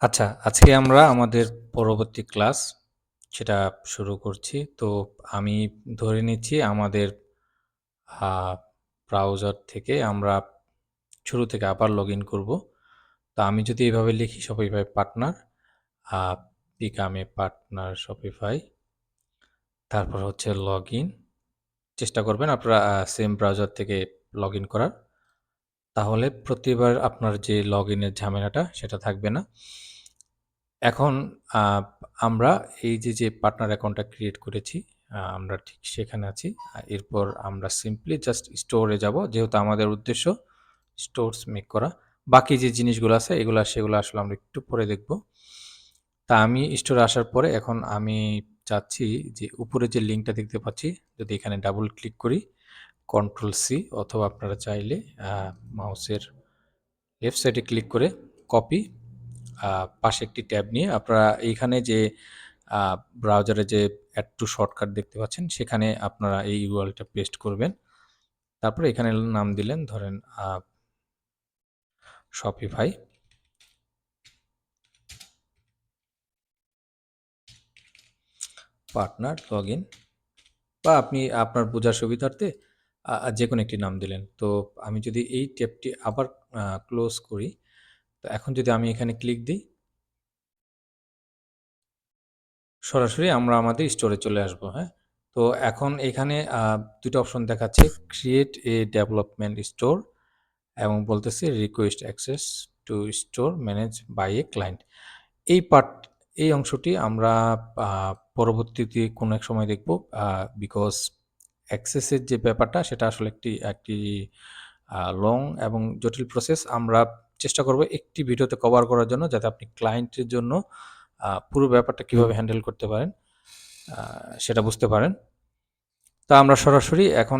আচ্ছা, আজকে আমরা আমাদের পরবর্তী ক্লাস সেটা শুরু করছি। তো আমি ধরে নিচ্ছি আমাদের আ ব্রাউজার থেকে আমরা শুরু থেকে আবার লগইন করব। তো আমি যদি এভাবে লিখি Shopify partner, a become a partner Shopify, তারপর হচ্ছে লগইন। চেষ্টা করবেন আপনারা সেম ব্রাউজার থেকে লগইন করার। তাহলে প্রতিবার আপনার যে লগইনের ঝামেলাটা সেটা থাকবে না। এখন আ আমরা এই যে পার্টনার অ্যাকাউন্টটা ক্রিয়েট করেছি, আমরা ঠিক সেখানে আছি। এরপর আমরা সিম্পলি জাস্ট স্টোরে যাব। যেহেতু আমাদের উদ্দেশ্য স্টোরস মেক করা। বাকি যে জিনিসগুলো আছে সেগুলো আসলে আমরা একটু পরে দেখব। তা আমি স্টোরে আসার পরে এখন আমি চাচ্ছি যে উপরে যে লিঙ্কটা দেখতে পাচ্ছি, যদি এখানে ডাবল ক্লিক করি, কন্ট্রোল সি অথবা আপনারা চাইলে মাউসের লেফট সাইডে ক্লিক করে কপি, পাশে একটি ট্যাব নিয়ে আপনারা এইখানে যে ব্রাউজারে যে অ্যাড টু শর্টকাট দেখতে পাচ্ছেন সেখানে আপনারা এই ইউআরএলটা পেস্ট করবেন। তারপরে এখানে নাম দিলেন ধরেন শপিফাই, পার্টনার লগইন, বা আপনি আপনার বোঝার সুবিধার্থে যে কোনো একটি নাম দিলেন। তো আমি যদি এই ট্যাবটি আবার ক্লোজ করি, তো এখন যদি আমি এখানে ক্লিক দিই, সরাসরি আমরা আমাদের স্টোরে চলে আসবো, হ্যাঁ? তো এখন এখানে ২ টা অপশন দেখাচ্ছে, ক্রিয়েট এ ডেভেলপমেন্ট স্টোর এবং বলতেছে request access to store manage by a client. এই পার্ট এই অংশটি আমরা আ পরবর্তীতে কোনো এক সময় দেখব। বিকজ অ্যাক্সেসের যে ব্যাপারটা সেটা আসলে একটি লং এবং জটিল প্রসেস। আমরা চেষ্টা করব একটি ভিডিওতে কভার করার জন্য, যাতে আপনি ক্লায়েন্টের জন্য পুরো ব্যাপারটা কিভাবে হ্যান্ডেল করতে পারেন আ সেটা বুঝতে পারেন। তো আমরা সরাসরি এখন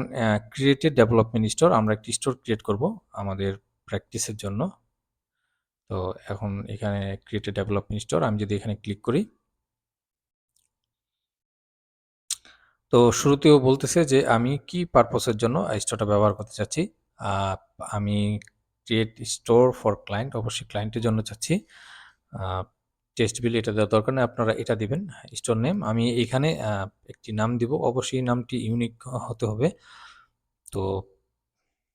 ক্রিয়েট এ ডেভেলপমেন্ট স্টোর, আমরা একটি স্টোর ক্রিয়েট করব আমাদের প্র্যাকটিসের জন্য। তো এখন এখানে ক্রিয়েট এ ডেভেলপমেন্ট স্টোর আমি যদি এখানে ক্লিক করি, তো শুরুতেও বলতেছে যে আমি কি পারপোসের জন্য স্টোরটা ব্যবহার করতে চাচ্ছি। আ আমি ক্রিয়েট স্টোর ফর ক্লায়েন্ট, অবশ্যই ক্লায়েন্টের জন্য চাচ্ছি। আ টেস্ট বিল এটা দেওয়ার দরকার নেই, আপনারা এটা দিবেন। স্টোর নেম আমি এখানে একটি নাম দিব, অবশ্যই নামটি ইউনিক হতে হবে। তো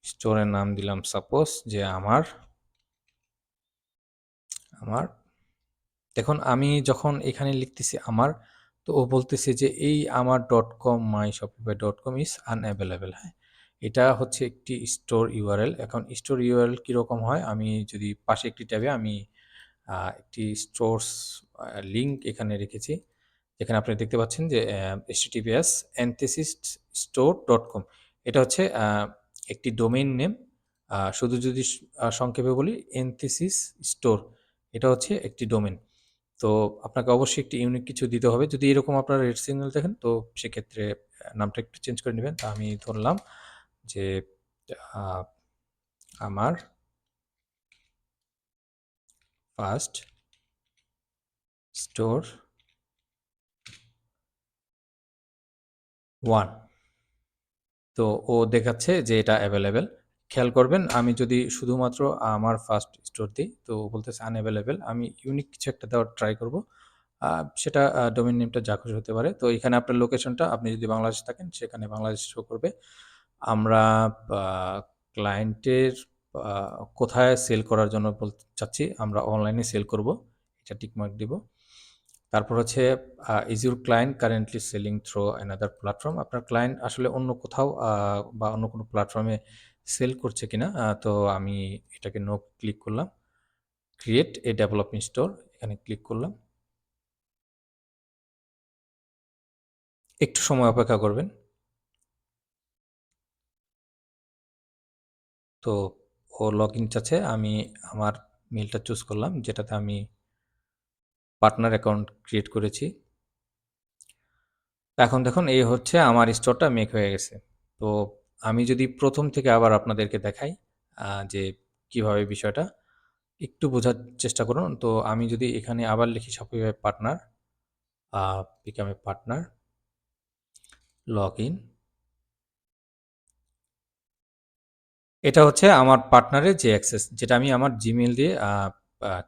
স্টোরের নাম দিলাম সাপোজ যে আমার দেখুন আমি যখন এখানে লিখতেছি আমার, তো ও বলতেছে যে এই আমার dot com my Shopify dot com is unavailable, হ্যাঁ? এটা হচ্ছে একটি স্টোর ইউআরএল। এখন স্টোর ইউআরএল কীরকম হয়, আমি যদি পাশে একটি ট্যাবে আমি একটি স্টোরস লিঙ্ক এখানে রেখেছি, যেখানে আপনি দেখতে পাচ্ছেন যে https anthesiststore.com, এটা হচ্ছে একটি ডোমেইন নেম। শুধু যদি সংক্ষেপে বলি, এনথেসিস স্টোর, এটা হচ্ছে একটি ডোমেন। তো আপনাকে অবশ্যই একটি ইউনিক কিছু দিতে হবে। যদি এরকম আপনারা রেড সিগন্যাল দেখেন, তো সেক্ষেত্রে নামটা একটু চেঞ্জ করে নেবেন। তো আমি ধরলাম যে আ আমার ফার্স্ট স্টোর 1। তো ও দেখাচ্ছে যে এটা অ্যাভেলেবেল। খেয়াল করবেন, আমি যদি শুধুমাত্র আমার ফার্স্ট স্টোর দিই, তো বলতেছে আনঅ্যাভেলেবেল। আমি ইউনিক কিছু একটা দেওয়ার ট্রাই করব। সেটা ডোমেইন নেমটা যা খুশি হতে পারে। তো এখানে আপনার লোকেশনটা, আপনি যদি বাংলাদেশে থাকেন সেখানে বাংলাদেশ শো করবে। আমরা আ ক্লায়েন্টের আ কোথায় সেল করার জন্য বলতে চাচ্ছি, আমরা অনলাইনে সেল করব। এটা টিক মার্ক দিব। তারপর হচ্ছে is your client currently selling through another platform, আপনার ক্লায়েন্ট আসলে অন্য কোথাও বা অন্য কোনো প্ল্যাটফর্মে সেল করছে কিনা। তো আমি এটাকে নো ক্লিক করলাম। ক্রিয়েট এ ডেভেলপমেন্ট স্টোর, এখানে ক্লিক করলাম। একটু সময় অপেক্ষা করবেন। তো ও লগইন চাচ্ছে, আমি আমার মেইলটা চুজ করলাম যেটাতে আমি পার্টনার অ্যাকাউন্ট ক্রিয়েট করেছি। এখন দেখুন এই হচ্ছে আমার স্টোরটা মেক হয়ে গেছে। তো আমি যদি প্রথম থেকে আবার আপনাদেরকে দেখাই যে কিভাবে বিষয়টা, একটু বোঝার চেষ্টা করুন। তো আমি যদি এখানে আবার লিখি Shopify partner, become a partner, login. এটা হচ্ছে আমার পার্টনারের যে অ্যাক্সেস, যেটা আমি আমার জিমেইল দিয়ে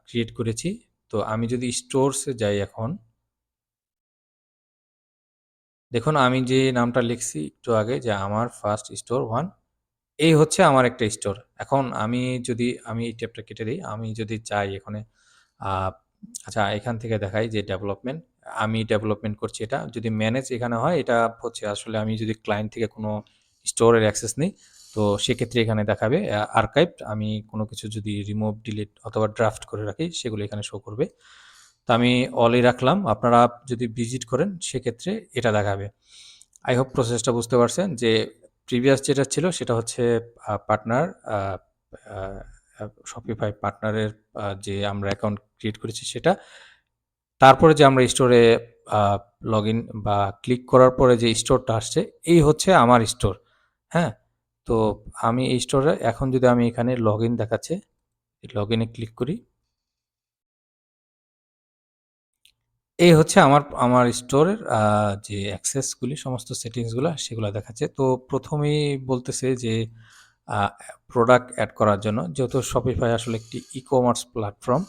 ক্রিয়েট করেছি। তো আমি যদি স্টোরসে যাই এখন, দেখুন আমি যে নামটা লিখছি একটু আগে যে আমার ফার্স্ট স্টোর 1, এই হচ্ছে আমার একটা স্টোর। এখন আমি এই ট্যাবটা কেটে দেই। আমি যদি চাই এখানে আ আচ্ছা এখান থেকে দেখাই যে ডেভেলপমেন্ট। আমি ডেভেলপমেন্ট করছি এটা। যদি ম্যানেজ এখানে হয় এটা হচ্ছে আসলে আমি যদি ক্লায়েন্ট থেকে কোনো স্টোরের অ্যাক্সেস নিই, তো সেক্ষেত্রে এখানে দেখাবে আর্কাইভড। আমি কোনো কিছু যদি রিমুভ, ডিলিট অথবা ড্রাফট করে রাখি সেগুলো এখানে শো করবে। তো আমি অলই রাখলাম। আপনারা যদি ভিজিট করেন সেক্ষেত্রে এটা দেখাবে। আই হোপ প্রসেসটা বুঝতে পারছেন যে প্রিভিয়াস যেটা ছিল সেটা হচ্ছে পার্টনার আ আ আ Shopify পার্টনারের যে আমরা অ্যাকাউন্ট ক্রিয়েট করেছি সেটা। তারপরে যে আমরা স্টোরে আ লগইন বা ক্লিক করার পরে যে স্টোরটা আসছে, এই হচ্ছে আমার স্টোর। হ্যাঁ? তো আমি এই স্টোরে এখন যদি আমি এখানে লগইন দেখাচ্ছে, লগইনে ক্লিক করি। এই হচ্ছে আমার স্টোরের যে অ্যাক্সেসগুলি সমস্ত সেটিংসগুলা সেগুলা দেখাচ্ছে। তো ১ম এই বলতেছে যে আ প্রোডাক্ট এড করার জন্য যেহেতু Shopify আসলে একটি ই-কমার্স প্ল্যাটফর্ম।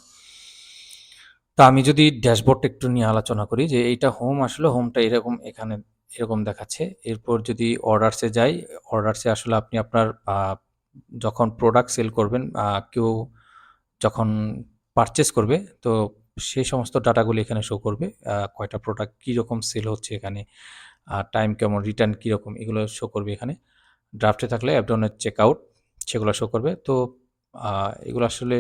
তো আমি যদি ড্যাশবোর্ডটা একটু নিয়ে আলোচনা করি যে এইটা হোম, আসলে হোমটা এরকম এখানে এরকম দেখাচ্ছে। এরপর যদি অর্ডারসে যাই, অর্ডারসে আসলে আপনি আপনার যখন প্রোডাক্ট সেল করবেন, কেউ যখন পারচেজ করবে, তো সেই সমস্ত ডাটাগুলি এখানে শো করবে। কয়টা প্রোডাক্ট কিরকম সেল হচ্ছে এখানে, টাইম কেমন, রিটার্ন কিরকম, এগুলো শো করবে এখানে। ড্রাফটে থাকলে অ্যাপ ডাউনের চেকআউট সেগুলো শো করবে। তো এগুলো আসলে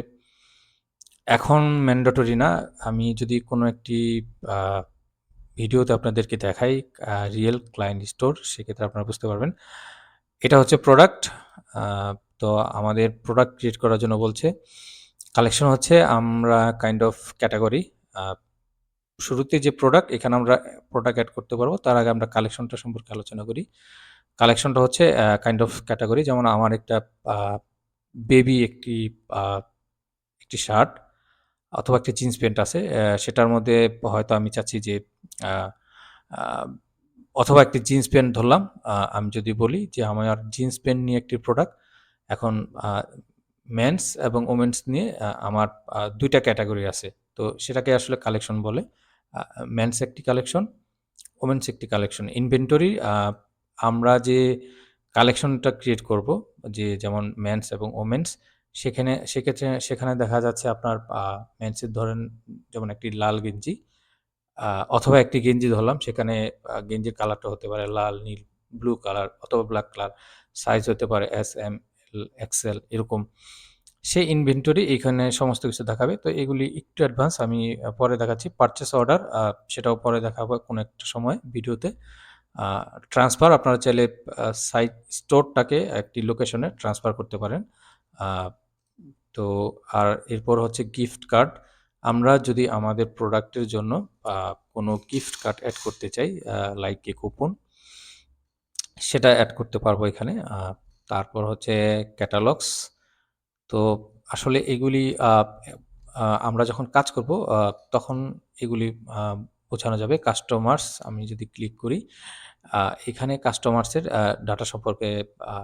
এখন ম্যান্ডেটরি না। আমি যদি কোনো একটি আ ভিডিওতে আপনাদেরকে দেখাই রিয়েল ক্লায়েন্ট স্টোর, সেক্ষেত্রে আপনারা বুঝতে পারবেন। এটা হচ্ছে প্রোডাক্ট। আ তো আমাদের প্রোডাক্ট ক্রিয়েট করার জন্য বলছে। কালেকশন হচ্ছে আমরা কাইন্ড অফ ক্যাটেগরি। আ শুরুতে যে প্রোডাক্ট, এখানে আমরা প্রোডাক্ট এড করতে পারবো। তার আগে আমরা কালেকশনটা সম্পর্কে আলোচনা করি। কালেকশনটা হচ্ছে কাইন্ড অফ ক্যাটেগরি। যেমন আমার একটা আ বেবি আ একটি শার্ট অথবা একটা জিন্স প্যান্ট আছে। সেটার মধ্যে হয়তো আমি চাচ্ছি যে আ আ অথবা একটি জিন্স প্যান্ট ধরলাম। আমি যদি বলি যে আমার জিন্স প্যান্ট নিয়ে একটি প্রোডাক্ট। এখন আ মেন্স এবং ওমেন্স নিয়ে আমার ২ টা ক্যাটেগরি আছে। তো সেটাকে আসলে কালেকশন বলে। আ মেন্স একটি কালেকশন, ওমেন্স একটি কালেকশন। ইনভেন্টরি আমরা যে কালেকশনটা ক্রিয়েট করব, যে যেমন মেন্স এবং ওমেন্স, সেখানে দেখা যাচ্ছে আপনার মেন্সের ধরেন যেমন একটি লাল গেঞ্জি, আ অথবা একটি গেঞ্জি ধরলাম, সেখানে গেঞ্জির কালারটা হতে পারে লাল, নীল, ব্লু কালার অথবা ব্লাক কালার। সাইজ হতে পারে এস, এম, এল, এক্সেল এরকম। সেই ইনভেন্টরি এখানে সমস্ত কিছু দেখাবে। তো এগুলি একটু অ্যাডভান্স, আমি পরে দেখাচ্ছি। পারচেজ অর্ডার সেটাও পরে দেখাবো কোনো একটা সময় ভিডিওতে। আ ট্রান্সফার আপনারা চাইলে সাইট স্টোরটাকে একটি লোকেশনে ট্রান্সফার করতে পারেন। আ তো আর এরপর হচ্ছে গিফট কার্ড। আমরা যদি আমাদের প্রোডাক্টের জন্য আ কোনো গিফট কার্ড এড করতে চাই, লাইক এ কুপন, সেটা এড করতে পারবো এখানে। তারপর হচ্ছে ক্যাটালগস। তো আসলে এগুলি আ আ আমরা যখন কাজ করব তখন এগুলি আ বোঝানো যাবে। কাস্টমার্স আমি যদি ক্লিক করি, আ এখানে কাস্টমার্সের ডাটা সম্পর্কে আ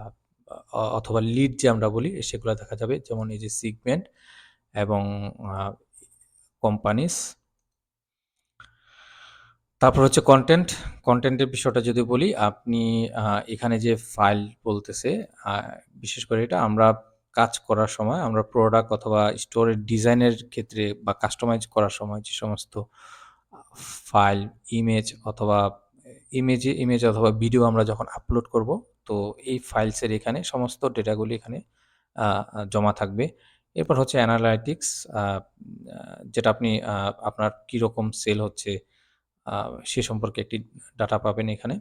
অথবা লিড যে আমরা বলি সেগুলা দেখা যাবে। যেমন এই যে সিগমেন্ট এবং আ কোম্পানিস। তারপর হচ্ছে কনটেন্ট। কনটেন্টের বিষয়টা যদি বলি, আপনি আ এখানে যে ফাইল বলতেছে, আ বিশেষ করে এটা আমরা কাজ করার সময় আমরা প্রোডাক্ট অথবা স্টোরের ডিজাইনের ক্ষেত্রে বা কাস্টমাইজ করার সময় যে সমস্ত আ ফাইল, ইমেজ অথবা ইমেজ অথবা ভিডিও আমরা যখন আপলোড করব, তো এই ফাইলসের এখানে সমস্ত ডেটাগুলি এখানে আ আ জমা থাকবে। এরপর হচ্ছে অ্যানালাইটিক্স, আ আ যেটা আপনি আপনার কিরকম সেল হচ্ছে আ সে সম্পর্কে একটি ডাটা পাবেন এখানে।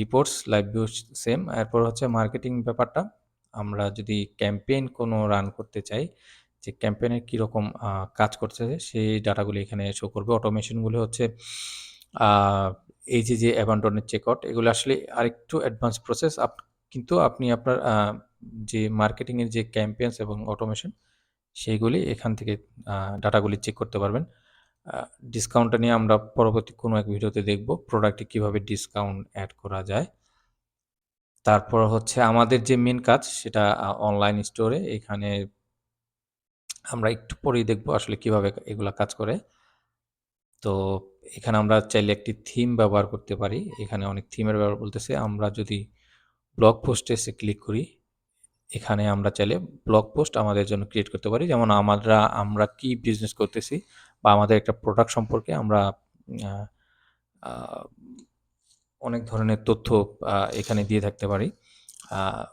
Reports, live views same. এরপর হচ্ছে মার্কেটিং ব্যাপারটা। আমরা যদি ক্যাম্পেইন কোনো রান করতে চাই, যে ক্যাম্পেইনের কিরকম কাজ করতেছে সেই ডাটাগুলি এখানে শো করবে। অটোমেশন গুলো হচ্ছে আ এই যে অ্যাবান্ডনের চেকআউট, এগুলো আসলে আরেকটু অ্যাডভান্স প্রসেস। কিন্তু আপনি আপনার যে মার্কেটিং এর যে ক্যাম্পেইনস এবং অটোমেশন সেইগুলি এখান থেকে আ ডাটাগুলি চেক করতে পারবেন। আ ডিসকাউন্টটা নিয়ে আমরা পরবর্তী কোনো এক ভিডিওতে দেখব। প্রোডাক্টে কিভাবে ডিসকাউন্ট এড করা যায়। তারপর হচ্ছে আমাদের যে মেইন কাজ সেটা অনলাইন স্টোরে এখানে আমরা একটু পরেই দেখব আসলে কিভাবে এগুলা কাজ করে। তো এখানে আমরা চাইলে একটি থিম ব্যবহার করতে পারি। এখানে অনেক থিমের ব্যবহার বলতেছে। আমরা যদি ব্লগ পোস্টে এসে ক্লিক করি, এখানে আমরা চাইলে ব্লগ পোস্ট আমাদের জন্য ক্রিয়েট করতে পারি। যেমন আমরা কি বিজনেস করতেছি বা আমাদের একটা প্রোডাক্ট সম্পর্কে আমরা আ আ অনেক ধরনের তথ্য এখানে দিয়ে থাকতে পারি।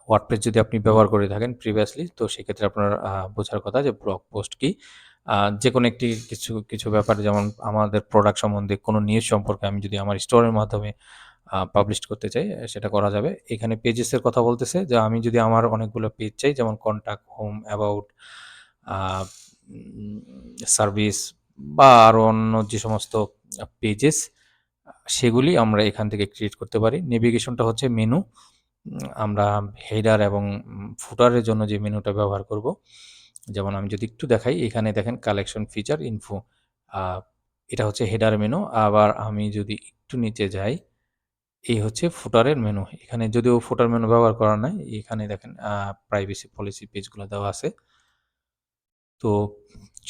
ওয়ার্ডপ্রেস যদি আপনি ব্যবহার করে থাকেন প্রিভিয়াসলি, তো সেক্ষেত্রে আপনার বোঝার কথা যে ব্লগ পোস্ট কি। যেকোনো একটি কিছু ব্যাপারে, যেমন আমাদের প্রোডাক্ট সম্বন্ধে কোনো নিউজ সম্পর্কে আমি যদি আমার স্টোরের মাধ্যমে পাবলিশ করতে চাই, সেটা করা যাবে। এখানে পেজেসের কথা বলতেছে যে আমি যদি আমার অনেকগুলো পেজ চাই, যেমন contact, home, about, a um service বা আরো অন্য যে সমস্ত পেজেস, সেগুলি আমরা এখান থেকে ক্রিয়েট করতে পারি। নেভিগেশনটা হচ্ছে মেনু। আমরা হেডার এবং ফুটারের জন্য যে মেনুটা ব্যবহার করব, যেমন আমি যদি একটু দেখাই, এখানে দেখেন কালেকশন, ফিচার, ইনফো। আ এটা হচ্ছে হেডার মেনু। আবার আমি যদি একটু নিচে যাই, এই হচ্ছে ফুটারের মেনু। এখানে যদিও ফুটার মেনু ব্যবহার করা নাই, এখানে দেখেন প্রাইভেসি পলিসি পেজগুলো দেওয়া আছে। তো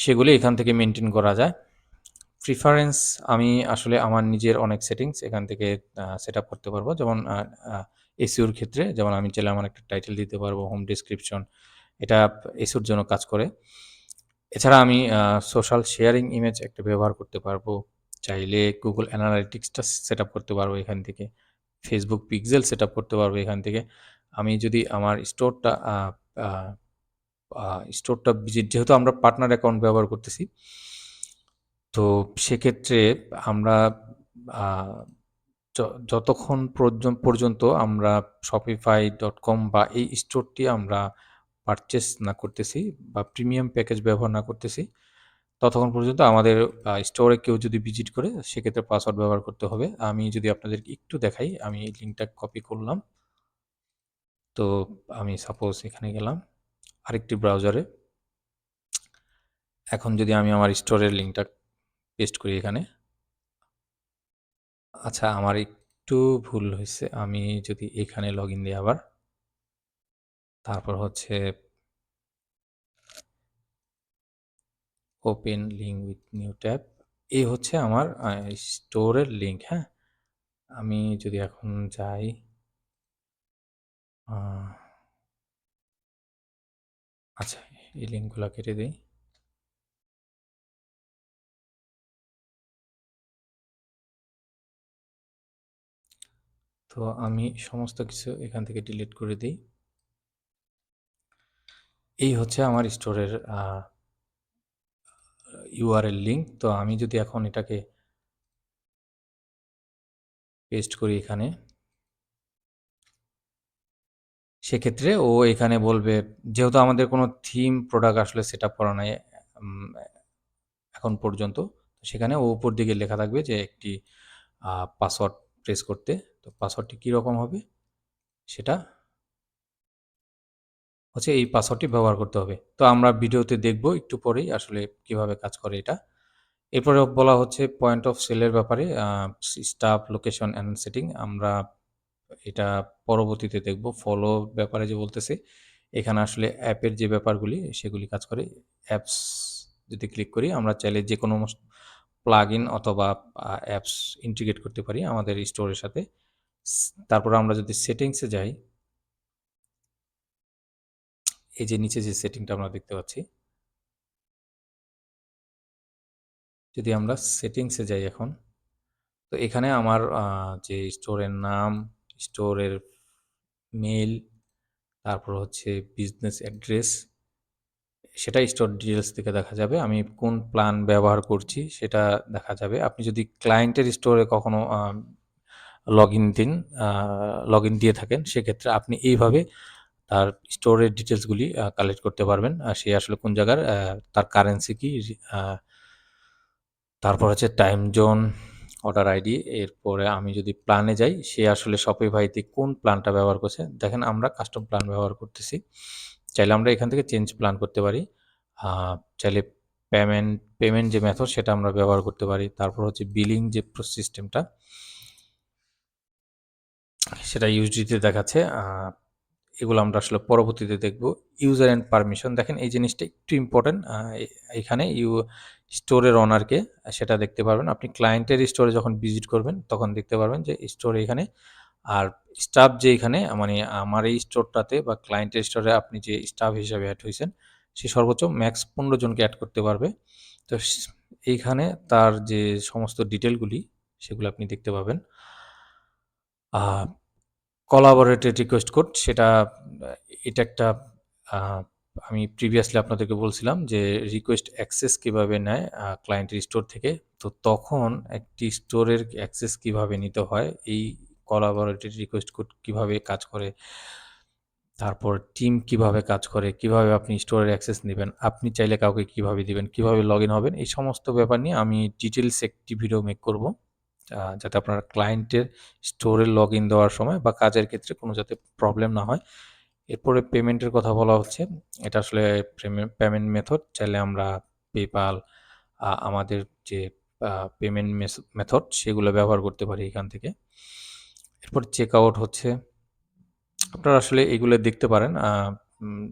সেগুলি এখান থেকে মেইনটেইন করা যায়। প্রিফারেন্স, আমি আসলে আমার নিজের অনেক সেটিংস এখান থেকে সেটআপ করতে পারবো। যেমন আ এসইওর ক্ষেত্রে যেমন আমি চাইলে আমার একটা টাইটেল দিতে পারবো, হোম ডেসক্রিপশন। এটা এসইওর জন্য কাজ করে। এছাড়া আমি সোশ্যাল শেয়ারিং ইমেজ একটা ব্যবহার করতে পারবো। চাইলে Google অ্যানালিটিক্সটা সেটআপ করতে পারবো এখান থেকে। Facebook পিক্সেল সেটআপ করতে পারবো এখান থেকে। আমি যদি আমার স্টোরটা আ আ আ স্টোরটা যেহেতু আমরা পার্টনার অ্যাকাউন্ট ব্যবহার করতেছি, তো সেক্ষেত্রে আমরা আ য যতক্ষণ পর্যন্ত আমরা shopify.com বা এই স্টোরটি আমরা পারচেজ না করতেছি বা প্রিমিয়াম প্যাকেজ ব্যবহার না করতেছি, ততক্ষণ পর্যন্ত আমাদের স্টোরে কেউ যদি ভিজিট করে, সেক্ষেত্রে পাসওয়ার্ড ব্যবহার করতে হবে। আমি যদি আপনাদেরকে একটু দেখাই, আমি এই লিঙ্কটা কপি করলাম। তো আমি সাপোজ এখানে গেলাম আরেকটি ব্রাউজারে। এখন যদি আমি আমার স্টোরের লিঙ্কটা পেস্ট করি এখানে। আচ্ছা, আমার একটু ভুল হইছে। আমি যদি এখানে লগইন দেই আবার, তারপর হচ্ছে open link with new tab. এই হচ্ছে আমার স্টোরের লিঙ্ক, হ্যাঁ? আমি যদি এখন যাই, আ আচ্ছা, এই লিঙ্কগুলা কেটে দেই। তো আমি সমস্ত কিছু এখান থেকে ডিলিট করে দেই। এই হচ্ছে আমার স্টোরের URL লিঙ্ক। তো আমি যদি এখন এটাকে পেস্ট করি এখানে, সেক্ষেত্রে ও এখানে বলবে, যেহেতু আমাদের কোনো থিম প্রোডাক্ট আসলে সেটআপ করা নাই উম এখন পর্যন্ত, সেখানে ও উপর দিকে লেখা থাকবে যে একটি পাসওয়ার্ড প্রেস করতে। তো পাসওয়ার্ডটি কীরকম হবে, সেটা হচ্ছে এই পাসওয়ার্ডটি ব্যবহার করতে হবে। তো আমরা ভিডিওতে দেখব একটু পরেই আসলে কিভাবে কাজ করে এটা। এরপরে বলা হচ্ছে পয়েন্ট অফ সেলের ব্যাপারে, স্টাফ, লোকেশন অ্যান্ড সেটিং। আমরা এটা পরবর্তীতে দেখব। ফলো ব্যাপারে যে বলতেছে, এখানে আসলে অ্যাপের যে ব্যাপারগুলি সেগুলি কাজ করে। অ্যাপস যদি ক্লিক করি, আমরা চাইলে যেকোনো প্লাগইন অথবা অ্যাপস ইন্টিগ্রেট করতে পারি আমাদের স্টোরের সাথে। তারপরে আমরা যদি সেটিংসে যাই, এই যে নিচে যে সেটিংটা আমরা দেখতে পাচ্ছি, যদি আমরা সেটিংসে যাই এখন, তো এখানে আমার যে স্টোরের নাম, স্টোরের মেইল, তারপর হচ্ছে বিজনেস অ্যাড্রেস, সেটা স্টোর ডিটেইলস থেকে দেখা যাবে। আমি কোন প্ল্যান ব্যবহার করছি সেটা দেখা যাবে। আপনি যদি ক্লায়েন্টের স্টোরে কখনো আ লগইন দিয়ে থাকেন, সেক্ষেত্রে আপনি এইভাবে তার স্টোরের ডিটেইলসগুলি কালেক্ট করতে পারবেন। সে আসলে কোন জায়গার, তার কারেন্সি কি, আ তারপর হচ্ছে টাইম জোন, অর্ডার আইডি। এরপরে আমি যদি প্ল্যানে যাই, সে আসলে শপিফাইতে কোন প্ল্যানটা ব্যবহার করছে। দেখেন আমরা কাস্টম প্ল্যান ব্যবহার করতেছি। চাইলে আমরা এখান থেকে চেঞ্জ প্ল্যান করতে পারি। আ চাইলে পেমেন্ট যে মেথড সেটা আমরা ব্যবহার করতে পারি। তারপর হচ্ছে বিলিং যে সিস্টেমটা, সেটা USD তে দেখাচ্ছে। এগুলো আমরা আসলে পরবর্তীতে দেখব। ইউজার অ্যান্ড পারমিশন দেখেন এই জিনিসটা একটু ইম্পোর্টেন্ট। এখানে স্টোরের ওনারকে সেটা দেখতে পারবেন। আপনি ক্লায়েন্টের স্টোরে যখন ভিজিট করবেন তখন দেখতে পারবেন যে স্টোরে এখানে আর স্টাফ যে এখানে মানে আমার এই স্টোরটাতে বা ক্লায়েন্টের স্টোরে আপনি যে স্টাফ হিসাবে এড হইছেন, সে সর্বোচ্চ ম্যাক্স ১৫ জনকে এড করতে পারবে। তো এইখানে তার যে সমস্ত ডিটেইলগুলি সেগুলো আপনি দেখতে পাবেন। আ কোলাবোরেটেড রিকোয়েস্ট কোড সেটা এটা একটা আ আমি প্রিভিয়াসলি আপনাদেরকে বলছিলাম যে রিকোয়েস্ট অ্যাক্সেস কিভাবে নেয় ক্লায়েন্টের স্টোর থেকে। তো তখন একটি স্টোরের অ্যাক্সেস কিভাবে নিতে হয়, এই কোলাবোরেটেড রিকোয়েস্ট কোড কিভাবে কাজ করে, তারপর টিম কিভাবে কাজ করে, কিভাবে আপনি স্টোরের অ্যাক্সেস নিবেন, আপনি চাইলে কাউকে কিভাবে দিবেন, কিভাবে লগইন হবেন, এই সমস্ত ব্যাপার নিয়ে আমি ডিটেইলস একটি ভিডিও মেক করব। যাতে আপনার ক্লায়েন্টের স্টোরে লগইন দেওয়ার সময় বা কাজের ক্ষেত্রে কোনো যাতে প্রবলেম না হয়। এরপরে পেমেন্টের কথা বলা হচ্ছে। এটা আসলে পেমেন্ট মেথড চাইলে আমরা PayPal আমাদের যে পেমেন্ট মেথড সেগুলো ব্যবহার করতে পারি এখান থেকে। এরপর চেকআউট হচ্ছে। আপনারা আসলে এগুলো দেখতে পারেন। উম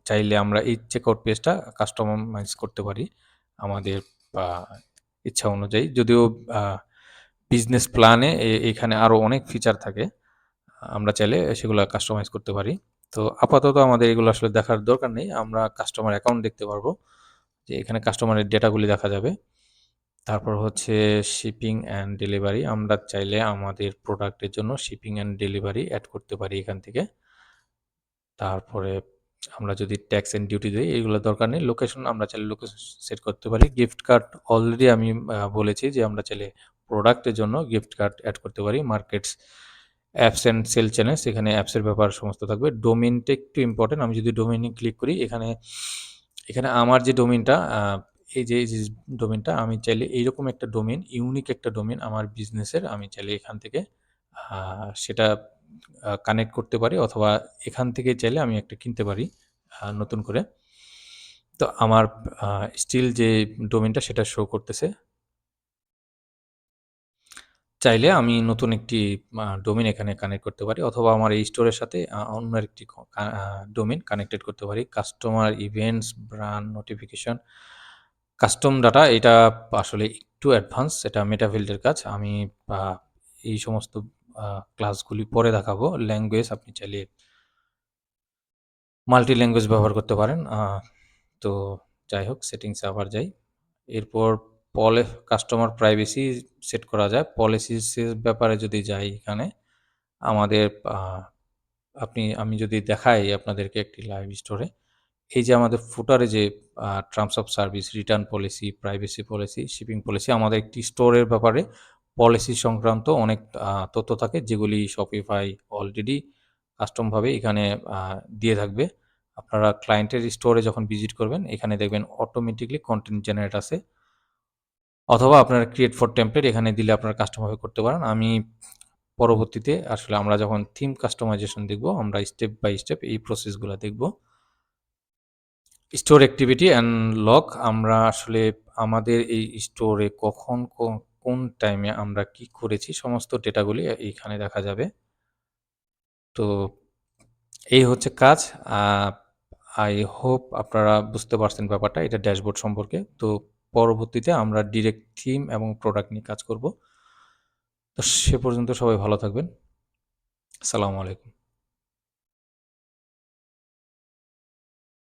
চাইলে আমরা এই চেকআউট পেজটা কাস্টমাইজ করতে পারি আমাদের আ ইচ্ছা অনুযায়ী। যদিও আ বিজনেস প্ল্যানে এখানে আরো অনেক ফিচার থাকে। আমরা চাইলে সেগুলা কাস্টমাইজ করতে পারি। তো আপাতত আমাদের এগুলো আসলে দেখার দরকার নেই। আমরা কাস্টমার অ্যাকাউন্ট দেখতে পারবো। যে এখানে কাস্টমারের ডেটাগুলি দেখা যাবে। তারপর হচ্ছে শিপিং অ্যান্ড ডেলিভারি। আমরা চাইলে আমাদের প্রোডাক্টের জন্য শিপিং অ্যান্ড ডেলিভারি এড করতে পারি এখান থেকে। তারপরে আমরা যদি ট্যাক্স অ্যান্ড ডিউটি দেই, এগুলো দরকার নেই। লোকেশন আমরা চাইলে লোকেশন সেট করতে পারি। গিফট কার্ড অলরেডি আমি বলেছি যে আমরা চাইলে প্রোডাক্টের জন্য গিফট কার্ড এড করতে পারি। Markets, apps and sale channels এখানে অ্যাপসের ব্যাপার সমস্ত থাকবে। ডোমেইনটা একটু ইম্পোর্টেন্ট। আমি যদি ডোমেইনে ক্লিক করি এখানে আমার যে ডোমেইনটা এই যে ডোমেইনটা আমি চাইলে এইরকম একটা ডোমেইন, ইউনিক একটা ডোমেইন আমার বিজনেসের আমি চাইলে এখান থেকে সেটা কানেক্ট করতে পারি অথবা এখান থেকে চাইলে আমি একটা কিনতে পারি নতুন করে। তো আমার আ স্টিল যে ডোমেইনটা সেটা শো করতেছে। চাইলে আমি নতুন একটি ডোমেইন এখানে কানেক্ট করতে পারি অথবা আমার এই স্টোরের সাথে অন্য আরেকটি ক কা আ ডোমেইন কানেক্টেড করতে পারি। Customer events, brand notification, custom data এটা আসলে একটু অ্যাডভান্স। এটা মেটাফিল্ড এর কাজ। আমি আ এই সমস্ত আ ক্লাসগুলি পরে দেখাবো। ল্যাঙ্গুয়েজ আপনি চাইলে মাল্টি ল্যাঙ্গুয়েজ ব্যবহার করতে পারেন। তো যাই হোক সেটিংসে আবার যাই। এরপর কাস্টমার প্রাইভেসি সেট করা যায়। পলিসিস এর ব্যাপারে যদি যাই এখানে আমাদের আ আমি যদি দেখাই আপনাদেরকে একটি লাইভ স্টোরে, এই যে আমাদের ফুটারে যে terms of service, return policy, privacy policy, shipping policy আমাদের একটি স্টোরের ব্যাপারে পলিসি সংক্রান্ত অনেক তথ্য থাকে যেগুলি Shopify অলরেডি কাস্টমভাবে এখানে আ দিয়ে থাকবে। আপনারা ক্লায়েন্টের স্টোরে যখন ভিজিট করবেন এখানে দেখবেন অটোমেটিক্যালি কনটেন্ট জেনারেট আছে। অথবা আপনারা ক্রিয়েট ফর টেমপ্লেট এখানে দিলে আপনারা কাস্টমাইজ করতে পারেন। আমি পরবর্তীতে আসলে আমরা যখন থিম কাস্টমাইজেশন দেখব, আমরা স্টেপ বাই স্টেপ এই প্রসেসগুলা দেখব। স্টোর অ্যাক্টিভিটি অ্যান্ড লগ আমরা আসলে আমাদের এই স্টোরে কখন কোন টাইমে আমরা কি করেছি সমস্ত ডেটাগুলি এইখানে দেখা যাবে। তো এই হচ্ছে কাজ। আ আই হোপ আপনারা বুঝতে পারছেন ব্যাপারটা। এটা ড্যাশবোর্ড সম্পর্কে। তো পরবর্তীতে আমরা ডিরেক্ট থিম এবং প্রোডাক্ট নিয়ে কাজ করব। তো সে পর্যন্ত সবাই ভালো থাকবেন। আসসালামু আলাইকুম।